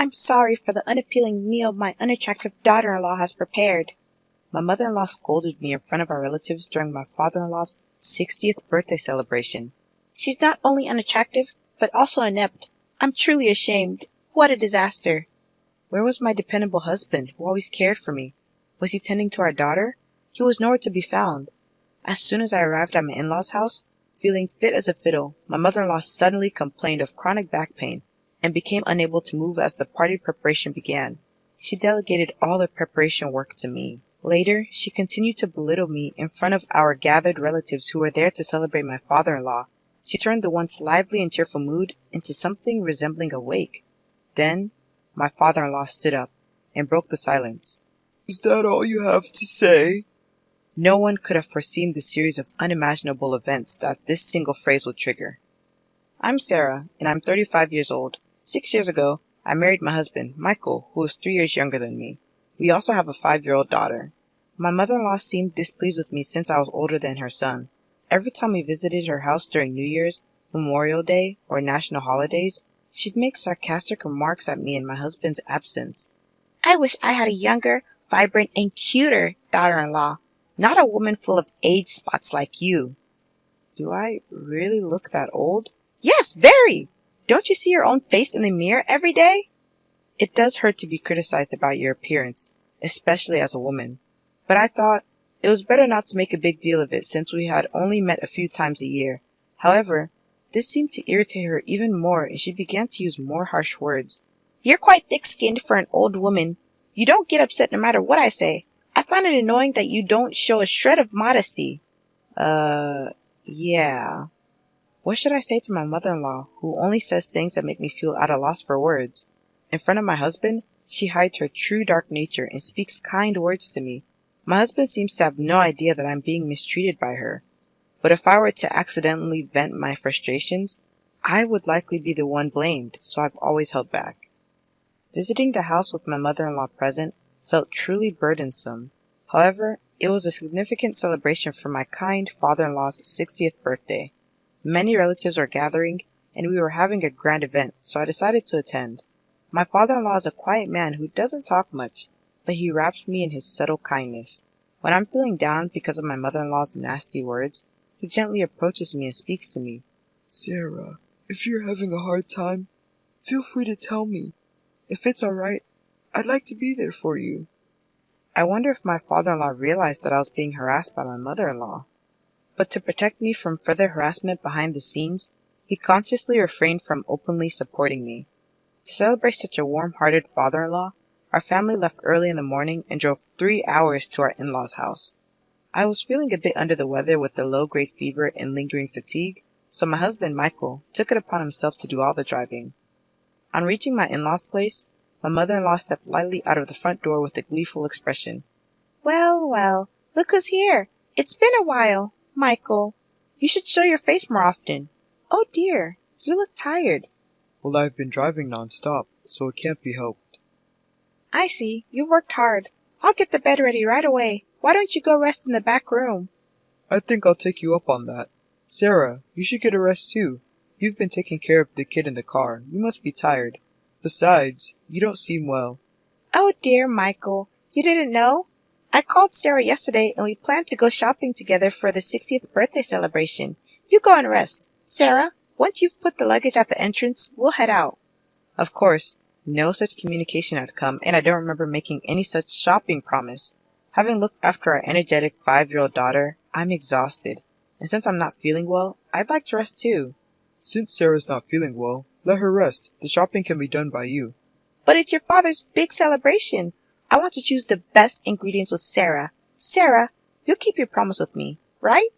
I'm sorry for the unappealing meal my unattractive daughter-in-law has prepared. My mother-in-law scolded me in front of our relatives during my father-in-law's 60th birthday celebration. She's not only unattractive, but also inept. I'm truly ashamed. What a disaster. Where was my dependable husband, who always cared for me? Was he tending to our daughter? He was nowhere to be found. As soon as I arrived at my in-law's house, feeling fit as a fiddle, my mother-in-law suddenly complained of chronic back pain and became unable to move as the party preparation began. She delegated all the preparation work to me. Later, she continued to belittle me in front of our gathered relatives who were there to celebrate my father-in-law. She turned the once lively and cheerful mood into something resembling a wake. Then, my father-in-law stood up and broke the silence. Is that all you have to say? No one could have foreseen the series of unimaginable events that this single phrase would trigger. I'm Sarah, and I'm 35 years old. 6 years ago, I married my husband, Michael, who is 3 years younger than me. We also have a 5-year-old daughter. My mother-in-law seemed displeased with me since I was older than her son. Every time we visited her house during New Year's, Memorial Day, or national holidays, she'd make sarcastic remarks at me in my husband's absence. I wish I had a younger, vibrant, and cuter daughter-in-law, not a woman full of age spots like you. Do I really look that old? Yes, very! Don't you see your own face in the mirror every day? It does hurt to be criticized about your appearance, especially as a woman. But I thought it was better not to make a big deal of it since we had only met a few times a year. However, this seemed to irritate her even more and she began to use more harsh words. You're quite thick-skinned for an old woman. You don't get upset no matter what I say. I find it annoying that you don't show a shred of modesty. Yeah. What should I say to my mother-in-law, who only says things that make me feel at a loss for words? In front of my husband, she hides her true dark nature and speaks kind words to me. My husband seems to have no idea that I'm being mistreated by her. But if I were to accidentally vent my frustrations, I would likely be the one blamed, so I've always held back. Visiting the house with my mother-in-law present felt truly burdensome. However, it was a significant celebration for my kind father-in-law's 60th birthday. Many relatives were gathering, and we were having a grand event, so I decided to attend. My father-in-law is a quiet man who doesn't talk much, but he wraps me in his subtle kindness. When I'm feeling down because of my mother-in-law's nasty words, he gently approaches me and speaks to me. Sarah, if you're having a hard time, feel free to tell me. If it's alright, I'd like to be there for you. I wonder if my father-in-law realized that I was being harassed by my mother-in-law. But to protect me from further harassment behind the scenes, he consciously refrained from openly supporting me. To celebrate such a warm-hearted father-in-law, our family left early in the morning and drove 3 hours to our in-laws' house. I was feeling a bit under the weather with the low-grade fever and lingering fatigue, so my husband, Michael, took it upon himself to do all the driving. On reaching my in-laws' place, my mother-in-law stepped lightly out of the front door with a gleeful expression. Well, well, look who's here. It's been a while. Michael, you should show your face more often. Oh dear, you look tired. Well, I've been driving non-stop, so it can't be helped. I see, you've worked hard. I'll get the bed ready right away. Why don't you go rest in the back room? I think I'll take you up on that. Sarah, you should get a rest too. You've been taking care of the kid in the car. You must be tired. Besides, you don't seem well. Oh dear, Michael, you didn't know? I called Sarah yesterday and we planned to go shopping together for the 60th birthday celebration. You go and rest. Sarah, once you've put the luggage at the entrance, we'll head out. Of course, no such communication had come, and I don't remember making any such shopping promise. Having looked after our energetic 5-year-old daughter, I'm exhausted. And since I'm not feeling well, I'd like to rest too. Since Sarah's not feeling well, let her rest. The shopping can be done by you. But it's your father's big celebration. I want to choose the best ingredients with Sarah. Sarah, you'll keep your promise with me, right?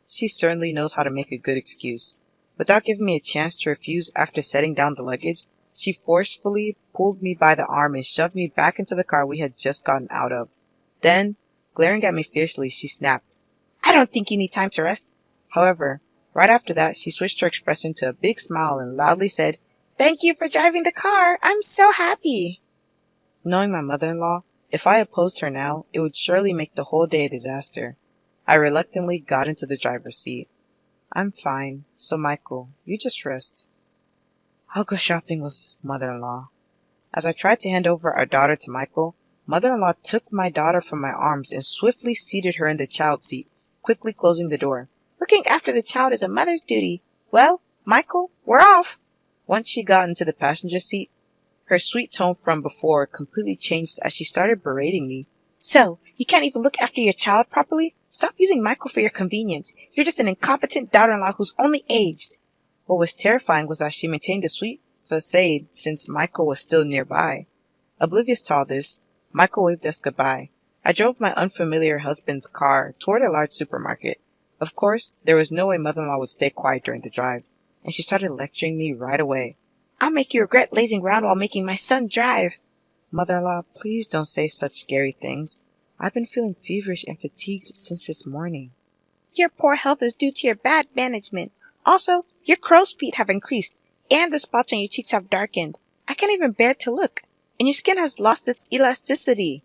She certainly knows how to make a good excuse. Without giving me a chance to refuse after setting down the luggage, she forcefully pulled me by the arm and shoved me back into the car we had just gotten out of. Then, glaring at me fiercely, she snapped, I don't think you need time to rest. However, right after that, she switched her expression to a big smile and loudly said, Thank you for driving the car. I'm so happy. Knowing my mother-in-law, if I opposed her now, it would surely make the whole day a disaster. I reluctantly got into the driver's seat. I'm fine, so Michael, you just rest. I'll go shopping with mother-in-law. As I tried to hand over our daughter to Michael, mother-in-law took my daughter from my arms and swiftly seated her in the child seat, quickly closing the door. Looking after the child is a mother's duty. Well, Michael, we're off. Once she got into the passenger seat, her sweet tone from before completely changed as she started berating me. So, you can't even look after your child properly? Stop using Michael for your convenience. You're just an incompetent daughter-in-law who's only aged. What was terrifying was that she maintained a sweet facade since Michael was still nearby. Oblivious to all this, Michael waved us goodbye. I drove my unfamiliar husband's car toward a large supermarket. Of course, there was no way mother-in-law would stay quiet during the drive, and she started lecturing me right away. I'll make you regret lazing around while making my son drive. Mother-in-law, please don't say such scary things. I've been feeling feverish and fatigued since this morning. Your poor health is due to your bad management. Also, your crow's feet have increased, and the spots on your cheeks have darkened. I can't even bear to look, and your skin has lost its elasticity.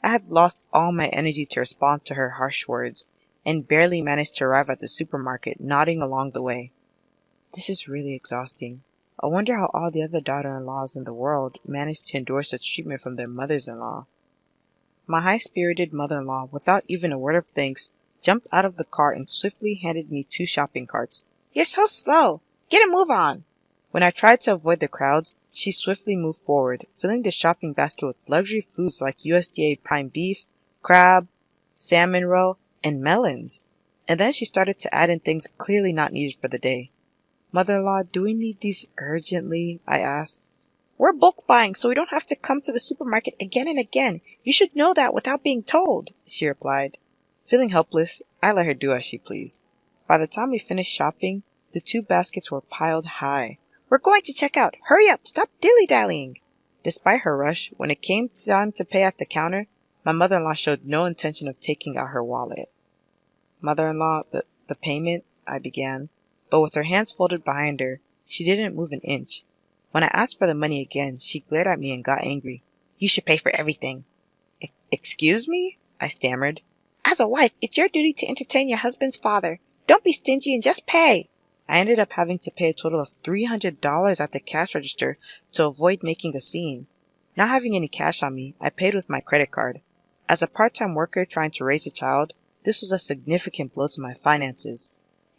I had lost all my energy to respond to her harsh words, and barely managed to arrive at the supermarket, nodding along the way. This is really exhausting. I wonder how all the other daughter-in-laws in the world manage to endure such treatment from their mothers-in-law. My high-spirited mother-in-law, without even a word of thanks, jumped out of the car and swiftly handed me 2 shopping carts. You're so slow. Get a move on. When I tried to avoid the crowds, she swiftly moved forward, filling the shopping basket with luxury foods like USDA prime beef, crab, salmon roe, and melons. And then she started to add in things clearly not needed for the day. Mother-in-law, do we need these urgently? I asked. We're bulk buying, so we don't have to come to the supermarket again and again. You should know that without being told, she replied. Feeling helpless, I let her do as she pleased. By the time we finished shopping, the 2 baskets were piled high. We're going to check out. Hurry up. Stop dilly-dallying. Despite her rush, when it came time to pay at the counter, my mother-in-law showed no intention of taking out her wallet. Mother-in-law, the payment, I began, but with her hands folded behind her, she didn't move an inch. When I asked for the money again, she glared at me and got angry. You should pay for everything. Excuse me? I stammered. As a wife, it's your duty to entertain your husband's father. Don't be stingy and just pay. I ended up having to pay a total of $300 at the cash register to avoid making a scene. Not having any cash on me, I paid with my credit card. As a part-time worker trying to raise a child, this was a significant blow to my finances.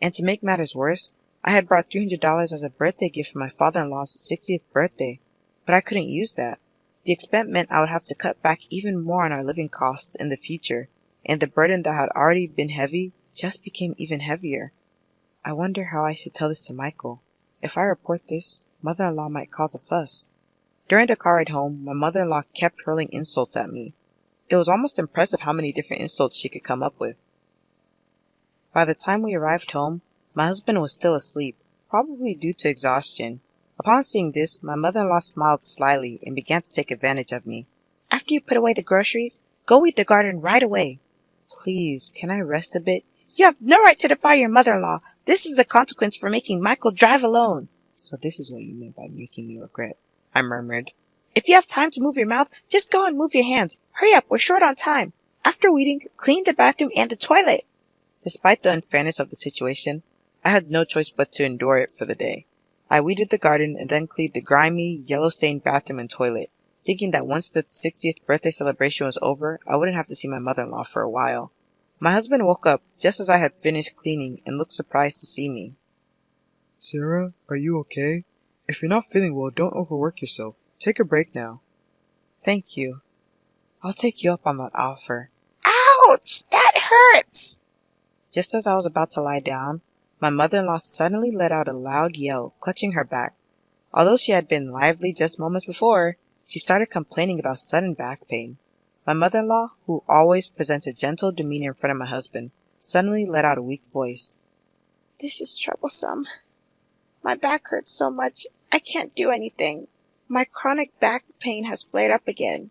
And to make matters worse, I had brought $300 as a birthday gift for my father-in-law's 60th birthday, but I couldn't use that. The expense meant I would have to cut back even more on our living costs in the future, and the burden that had already been heavy just became even heavier. I wonder how I should tell this to Michael. If I report this, mother-in-law might cause a fuss. During the car ride home, my mother-in-law kept hurling insults at me. It was almost impressive how many different insults she could come up with. By the time we arrived home, my husband was still asleep, probably due to exhaustion. Upon seeing this, my mother-in-law smiled slyly and began to take advantage of me. After you put away the groceries, go weed the garden right away. Please, can I rest a bit? You have no right to defy your mother-in-law. This is the consequence for making Michael drive alone. So this is what you meant by making me regret, I murmured. If you have time to move your mouth, just go and move your hands. Hurry up, we're short on time. After weeding, clean the bathroom and the toilet. Despite the unfairness of the situation, I had no choice but to endure it for the day. I weeded the garden and then cleaned the grimy, yellow-stained bathroom and toilet, thinking that once the 60th birthday celebration was over, I wouldn't have to see my mother-in-law for a while. My husband woke up just as I had finished cleaning and looked surprised to see me. Sarah, are you okay? If you're not feeling well, don't overwork yourself. Take a break now. Thank you. I'll take you up on that offer. Ouch! That hurts! Just as I was about to lie down, my mother-in-law suddenly let out a loud yell, clutching her back. Although she had been lively just moments before, she started complaining about sudden back pain. My mother-in-law, who always presents a gentle demeanor in front of my husband, suddenly let out a weak voice. This is troublesome. My back hurts so much, I can't do anything. My chronic back pain has flared up again.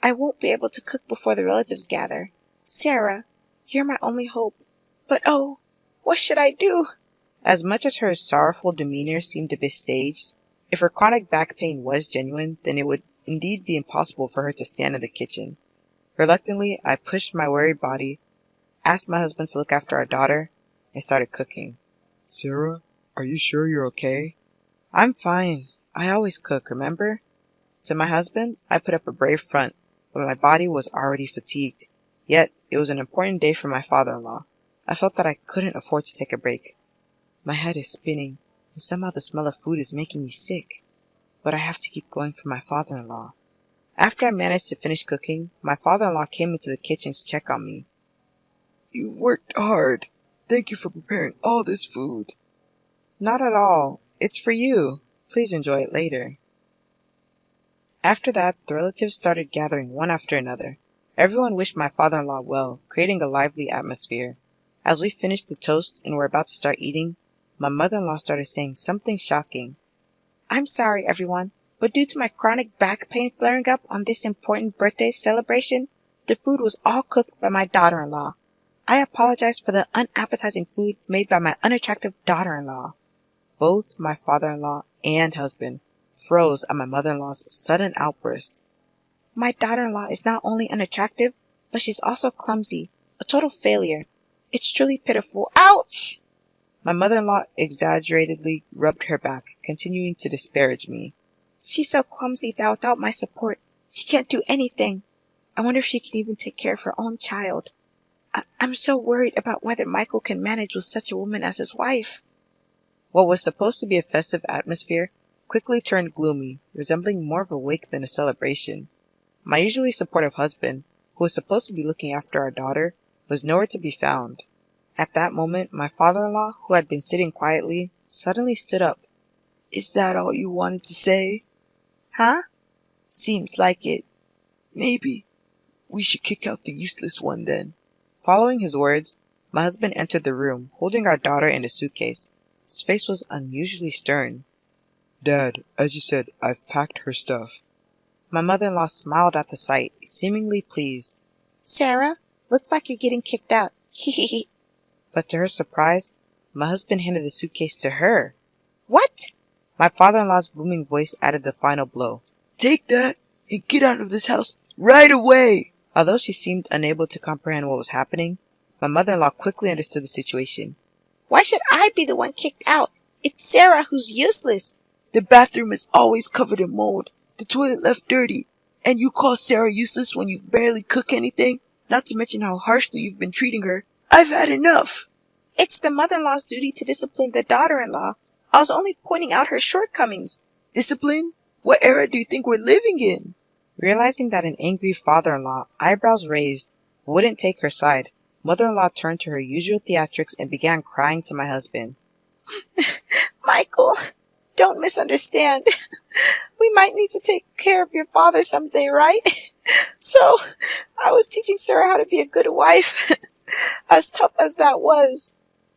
I won't be able to cook before the relatives gather. Sarah, you're my only hope. But oh, what should I do? As much as her sorrowful demeanor seemed a bit staged, if her chronic back pain was genuine, then it would indeed be impossible for her to stand in the kitchen. Reluctantly, I pushed my weary body, asked my husband to look after our daughter, and started cooking. Sarah, are you sure you're okay? I'm fine. I always cook, remember? To my husband, I put up a brave front, but my body was already fatigued. Yet, it was an important day for my father-in-law. I felt that I couldn't afford to take a break. My head is spinning, and somehow the smell of food is making me sick. But I have to keep going for my father-in-law. After I managed to finish cooking, my father-in-law came into the kitchen to check on me. You've worked hard. Thank you for preparing all this food. Not at all. It's for you. Please enjoy it later. After that, the relatives started gathering one after another. Everyone wished my father-in-law well, creating a lively atmosphere. As we finished the toast and were about to start eating, my mother-in-law started saying something shocking. I'm sorry, everyone, but due to my chronic back pain flaring up on this important birthday celebration, the food was all cooked by my daughter-in-law. I apologize for the unappetizing food made by my unattractive daughter-in-law. Both my father-in-law and husband froze at my mother-in-law's sudden outburst. My daughter-in-law is not only unattractive, but she's also clumsy, a total failure. It's truly pitiful. Ouch! My mother-in-law exaggeratedly rubbed her back, continuing to disparage me. She's so clumsy that without my support, she can't do anything. I wonder if she can even take care of her own child. I'm so worried about whether Michael can manage with such a woman as his wife. What was supposed to be a festive atmosphere quickly turned gloomy, resembling more of a wake than a celebration. My usually supportive husband, who was supposed to be looking after our daughter, was nowhere to be found. At that moment, my father-in-law, who had been sitting quietly, suddenly stood up. Is that all you wanted to say? Huh? Seems like it. Maybe we should kick out the useless one then. Following his words, my husband entered the room, holding our daughter in a suitcase. His face was unusually stern. Dad, as you said, I've packed her stuff. My mother-in-law smiled at the sight, seemingly pleased. Sarah, looks like you're getting kicked out. Hehehe. But to her surprise, my husband handed the suitcase to her. What? My father-in-law's booming voice added the final blow. Take that and get out of this house right away! Although she seemed unable to comprehend what was happening, my mother-in-law quickly understood the situation. Why should I be the one kicked out? It's Sarah who's useless. The bathroom is always covered in mold. The toilet left dirty. And you call Sarah useless when you barely cook anything? Not to mention how harshly you've been treating her. I've had enough. It's the mother-in-law's duty to discipline the daughter-in-law. I was only pointing out her shortcomings. Discipline? What era do you think we're living in? Realizing that an angry father-in-law, eyebrows raised, wouldn't take her side, mother-in-law turned to her usual theatrics and began crying to my husband. Michael, don't misunderstand. We might need to take care of your father someday, right? So, I was teaching Sarah how to be a good wife. As tough as that was.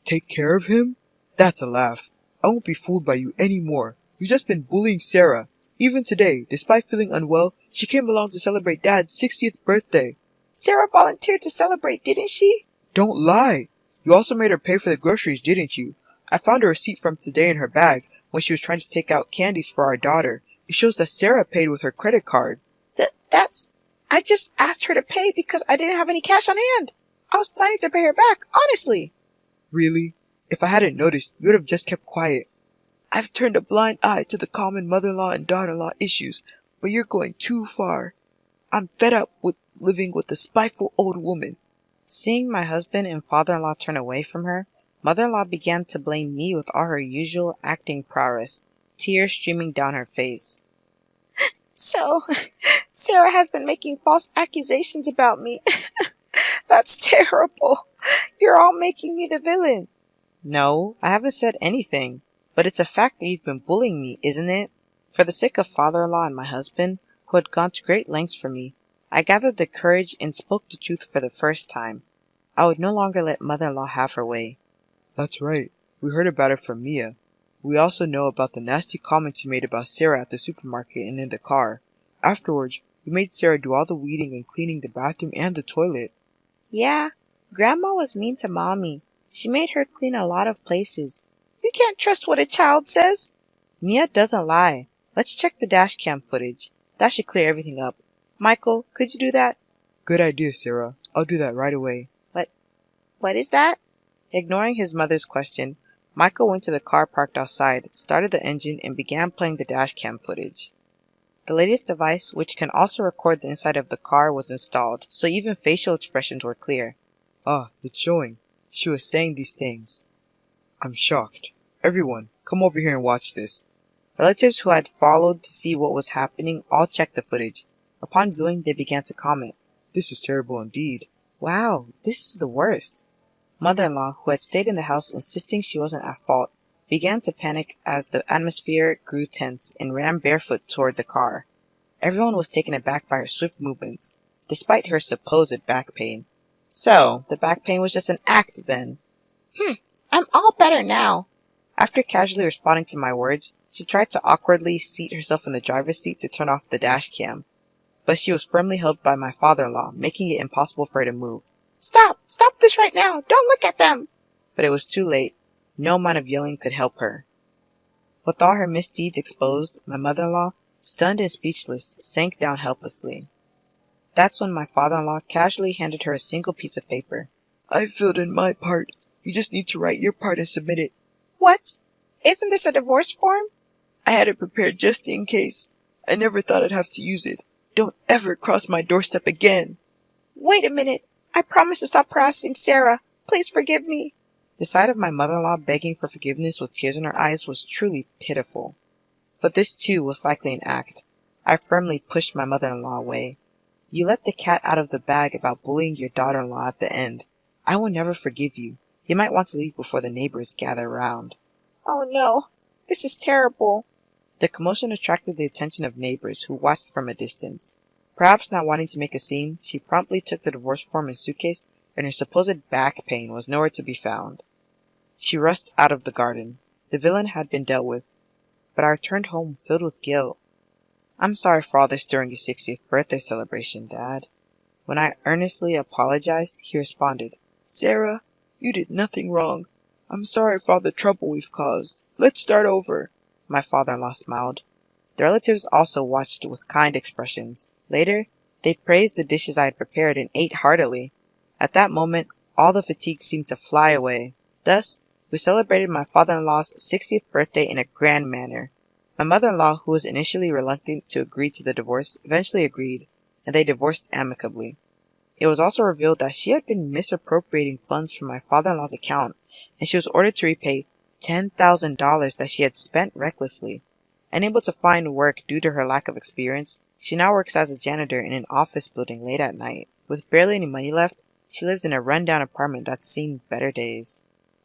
Take care of him? That's a laugh. I won't be fooled by you anymore. You've just been bullying Sarah. Even today, despite feeling unwell, she came along to celebrate Dad's 60th birthday. Sarah volunteered to celebrate, didn't she? Don't lie. You also made her pay for the groceries, didn't you? I found a receipt from today in her bag when she was trying to take out candies for our daughter. It shows that Sarah paid with her credit card. I just asked her to pay because I didn't have any cash on hand. I was planning to pay her back, honestly. Really? If I hadn't noticed, you would have just kept quiet. I've turned a blind eye to the common mother-in-law and daughter-in-law issues, but you're going too far. I'm fed up with living with a spiteful old woman. Seeing my husband and father-in-law turn away from her, mother-in-law began to blame me with all her usual acting prowess, tears streaming down her face. So, Sarah has been making false accusations about me. That's terrible. You're all making me the villain. No, I haven't said anything. But it's a fact that you've been bullying me, isn't it? For the sake of father-in-law and my husband, who had gone to great lengths for me, I gathered the courage and spoke the truth for the first time. I would no longer let mother-in-law have her way. That's right. We heard about it from Mia. We also know about the nasty comments you made about Sarah at the supermarket and in the car. Afterwards, you made Sarah do all the weeding and cleaning the bathroom and the toilet. Yeah, Grandma was mean to Mommy. She made her clean a lot of places. You can't trust what a child says. Mia doesn't lie. Let's check the dash cam footage. That should clear everything up. Michael, could you do that? Good idea, Sarah. I'll do that right away. What is that? Ignoring his mother's question, Michael went to the car parked outside, started the engine, and began playing the dash cam footage. The latest device, which can also record the inside of the car, was installed, so even facial expressions were clear. Ah, it's showing. She was saying these things. I'm shocked. Everyone, come over here and watch this. Relatives who had followed to see what was happening all checked the footage. Upon viewing, they began to comment. This is terrible indeed. Wow, this is the worst. Mother-in-law, who had stayed in the house insisting she wasn't at fault, began to panic as the atmosphere grew tense and ran barefoot toward the car. Everyone was taken aback by her swift movements, despite her supposed back pain. So, the back pain was just an act then. I'm all better now. After casually responding to my words, she tried to awkwardly seat herself in the driver's seat to turn off the dash cam. But she was firmly held by my father-in-law, making it impossible for her to move. Stop this right now. Don't look at them. But it was too late. No amount of yelling could help her. With all her misdeeds exposed, my mother-in-law, stunned and speechless, sank down helplessly. That's when my father-in-law casually handed her a single piece of paper. I filled in my part. You just need to write your part and submit it. What? Isn't this a divorce form? I had it prepared just in case. I never thought I'd have to use it. Don't ever cross my doorstep again. Wait a minute. I promise to stop harassing Sarah. Please forgive me. The sight of my mother-in-law begging for forgiveness with tears in her eyes was truly pitiful. But this too was likely an act. I firmly pushed my mother-in-law away. You let the cat out of the bag about bullying your daughter-in-law at the end. I will never forgive you. You might want to leave before the neighbors gather round. Oh no. This is terrible. The commotion attracted the attention of neighbors who watched from a distance. Perhaps not wanting to make a scene, she promptly took the divorce form and suitcase, and her supposed back pain was nowhere to be found. She rushed out of the garden. The villain had been dealt with, but I returned home filled with guilt. I'm sorry for all this during your 60th birthday celebration, Dad. When I earnestly apologized, he responded, Sarah, you did nothing wrong. I'm sorry for all the trouble we've caused. Let's start over. My father-in-law smiled. The relatives also watched with kind expressions. Later, they praised the dishes I had prepared and ate heartily. At that moment, all the fatigue seemed to fly away. Thus, we celebrated my father-in-law's 60th birthday in a grand manner. My mother-in-law, who was initially reluctant to agree to the divorce, eventually agreed, and they divorced amicably. It was also revealed that she had been misappropriating funds from my father-in-law's account, and she was ordered to repay $10,000 that she had spent recklessly. Unable to find work due to her lack of experience, she now works as a janitor in an office building late at night. With barely any money left, she lives in a run-down apartment that's seen better days.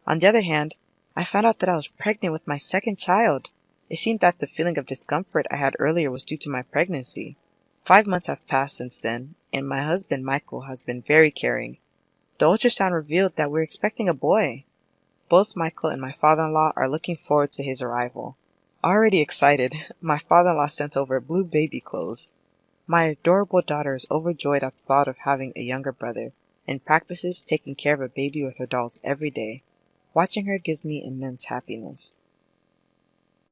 On the other hand, I found out that I was pregnant with my second child. It seemed that the feeling of discomfort I had earlier was due to my pregnancy. 5 months have passed since then, and my husband Michael has been very caring. The ultrasound revealed that we're expecting a boy. Both Michael and my father-in-law are looking forward to his arrival. Already excited, my father-in-law sent over blue baby clothes. My adorable daughter is overjoyed at the thought of having a younger brother, and practices taking care of a baby with her dolls every day. Watching her gives me immense happiness.